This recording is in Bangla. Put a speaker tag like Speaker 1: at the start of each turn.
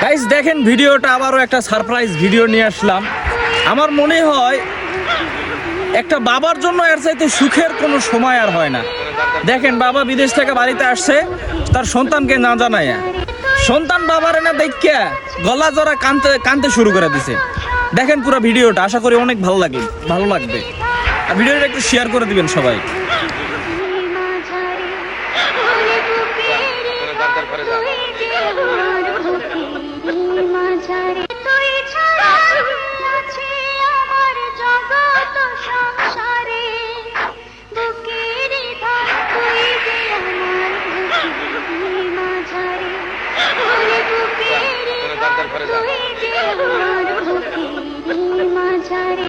Speaker 1: গাইস দেখেন ভিডিওটা আবারও একটা সারপ্রাইজ ভিডিও নিয়ে আসলাম। আমার মনে হয় একটা বাবার জন্য এর চাইতে সুখের কোনো সময় আর হয় না। দেখেন বাবা বিদেশ থেকে বাড়িতে আসছে তার সন্তানকে না জানায়, সন্তান বাবার না দেখিয়া গলা জড়া কানতে শুরু করে দিছে। দেখেন পুরো ভিডিওটা, আশা করি অনেক ভালো লাগবে। আর ভিডিওটা একটু শেয়ার করে দিবেন সবাই।
Speaker 2: মাঝারে